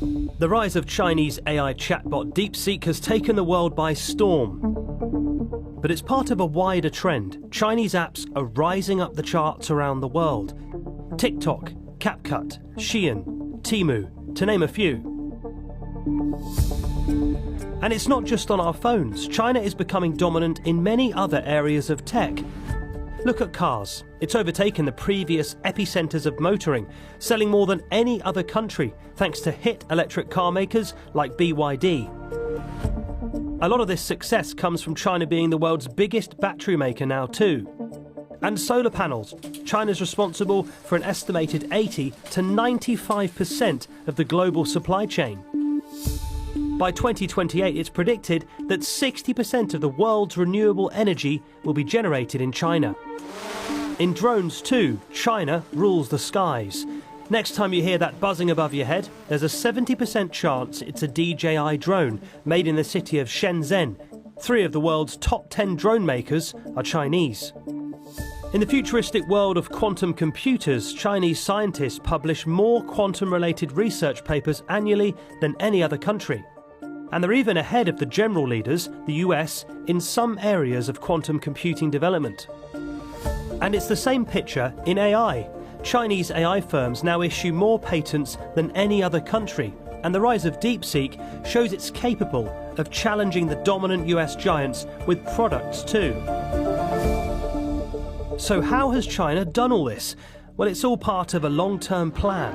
The rise of Chinese AI chatbot DeepSeek has taken the world by storm. But it's part of a wider trend. Chinese apps are rising up the charts around the world. TikTok, CapCut, Shein, Temu, to name a few. And it's not just on our phones. China is becoming dominant in many other areas of tech. Look at cars. It's overtaken the previous epicenters of motoring, selling more than any other country, thanks to hit electric car makers like BYD. A lot of this success comes from China being the world's biggest battery maker now too. And solar panels. China's responsible for an estimated 80 to 95% of the global supply chain. By 2028, it's predicted that 60% of the world's renewable energy will be generated in China. In drones too, China rules the skies. Next time you hear that buzzing above your head, there's a 70% chance it's a DJI drone made in the city of Shenzhen. 3 of the world's top 10 drone makers are Chinese. In the futuristic world of quantum computers, Chinese scientists publish more quantum-related research papers annually than any other country. And they're even ahead of the general leaders, the US, in some areas of quantum computing development. And it's the same picture in AI. Chinese AI firms now issue more patents than any other country, and the rise of DeepSeek shows it's capable of challenging the dominant US giants with products too. So how has China done all this? Well, it's all part of a long-term plan.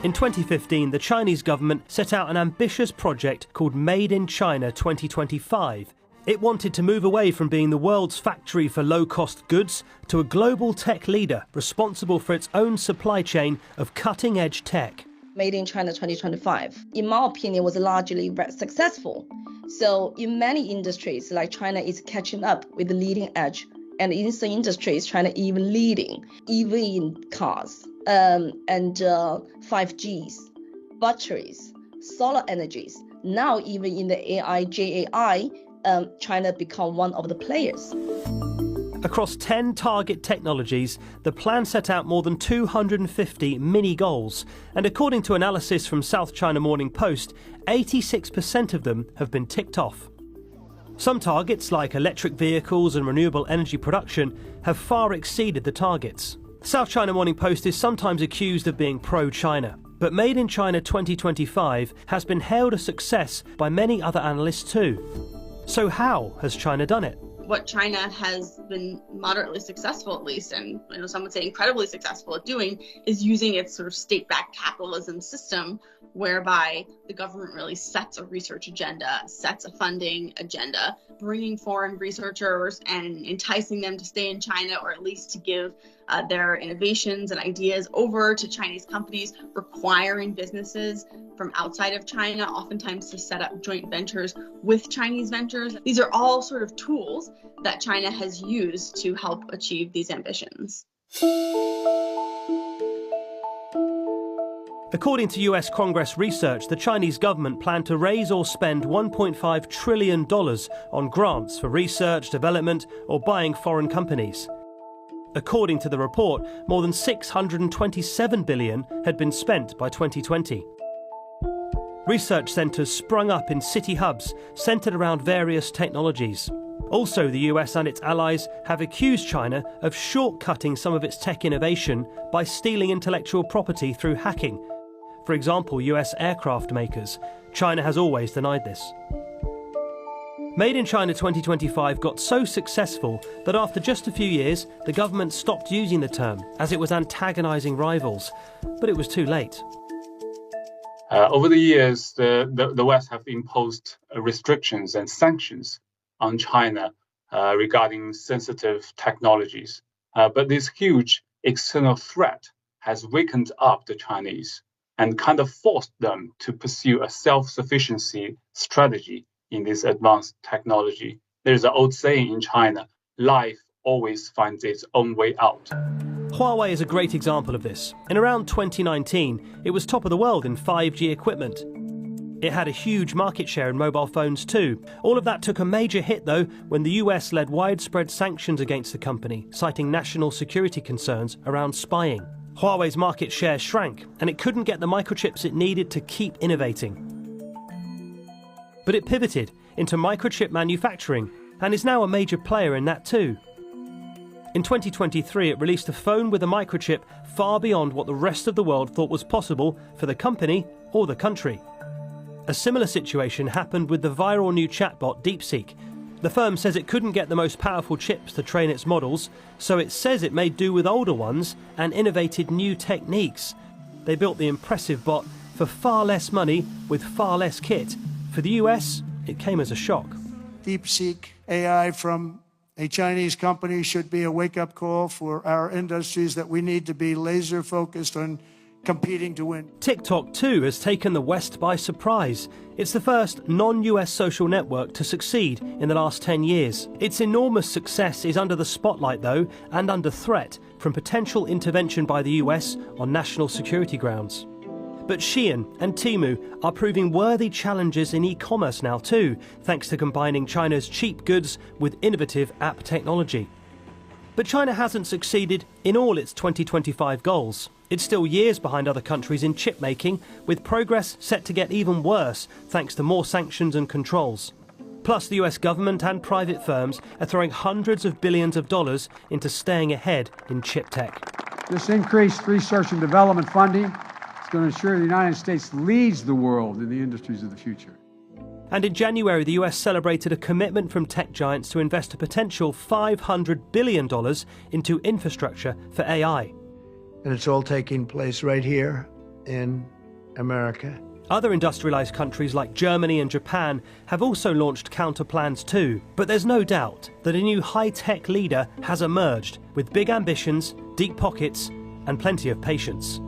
In 2015, the Chinese government set out an ambitious project called Made in China 2025. It wanted to move away from being the world's factory for low-cost goods to a global tech leader responsible for its own supply chain of cutting-edge tech. Made in China 2025, in my opinion, was largely very successful. So in many industries, like China is catching up with the leading edge. And in some industries, China even leading, even in cars and 5Gs, batteries, solar energies. Now even in the AI, JAI, China become one of the players. Across 10 target technologies, the plan set out more than 250 mini goals. And according to analysis from South China Morning Post, 86% of them have been ticked off. Some targets, like electric vehicles and renewable energy production, have far exceeded the targets. South China Morning Post is sometimes accused of being pro-China, but Made in China 2025 has been hailed a success by many other analysts too. So how has China done it? What China has been moderately successful, at least, and some would say incredibly successful at doing, is using its sort of state-backed capitalism system, whereby the government really sets a research agenda, sets a funding agenda, bringing foreign researchers and enticing them to stay in China, or at least to give their innovations and ideas over to Chinese companies, requiring businesses from outside of China, oftentimes to set up joint ventures with Chinese ventures. These are all sort of tools that China has used to help achieve these ambitions. According to US Congress research, the Chinese government planned to raise or spend $1.5 trillion on grants for research, development, or buying foreign companies. According to the report, more than $627 billion had been spent by 2020. Research centres sprung up in city hubs centred around various technologies. Also, the US and its allies have accused China of shortcutting some of its tech innovation by stealing intellectual property through hacking. For example, US aircraft makers. China has always denied this. Made in China 2025 got so successful that after just a few years, the government stopped using the term as it was antagonising rivals. But it was too late. Over the years, the West have imposed restrictions and sanctions on China regarding sensitive technologies. But this huge external threat has wakened up the Chinese and kind of forced them to pursue a self-sufficiency strategy in this advanced technology. There's an old saying in China, life always finds its own way out. Huawei is a great example of this. In around 2019, it was top of the world in 5G equipment. It had a huge market share in mobile phones too. All of that took a major hit though when the US led widespread sanctions against the company, citing national security concerns around spying. Huawei's market share shrank, and it couldn't get the microchips it needed to keep innovating. But it pivoted into microchip manufacturing and is now a major player in that too. In 2023, it released a phone with a microchip far beyond what the rest of the world thought was possible for the company or the country. A similar situation happened with the viral new chatbot DeepSeek. The firm says it couldn't get the most powerful chips to train its models, so it says it made do with older ones and innovated new techniques. They built the impressive bot for far less money with far less kit. For the US, it came as a shock. DeepSeek AI from a Chinese company should be a wake-up call for our industries that we need to be laser-focused on competing to win. TikTok too has taken the West by surprise. It's the first non-US social network to succeed in the last 10 years. Its enormous success is under the spotlight though, and under threat from potential intervention by the US on national security grounds. But Shein and Temu are proving worthy challenges in e-commerce now too, thanks to combining China's cheap goods with innovative app technology. But China hasn't succeeded in all its 2025 goals. It's still years behind other countries in chip making, with progress set to get even worse thanks to more sanctions and controls. Plus, the US government and private firms are throwing hundreds of billions of dollars into staying ahead in chip tech. This increased research and development funding is going to ensure the United States leads the world in the industries of the future. And in January, the US celebrated a commitment from tech giants to invest a potential $500 billion into infrastructure for AI. And it's all taking place right here in America. Other industrialized countries like Germany and Japan have also launched counter plans too. But there's no doubt that a new high-tech leader has emerged with big ambitions, deep pockets, and plenty of patience.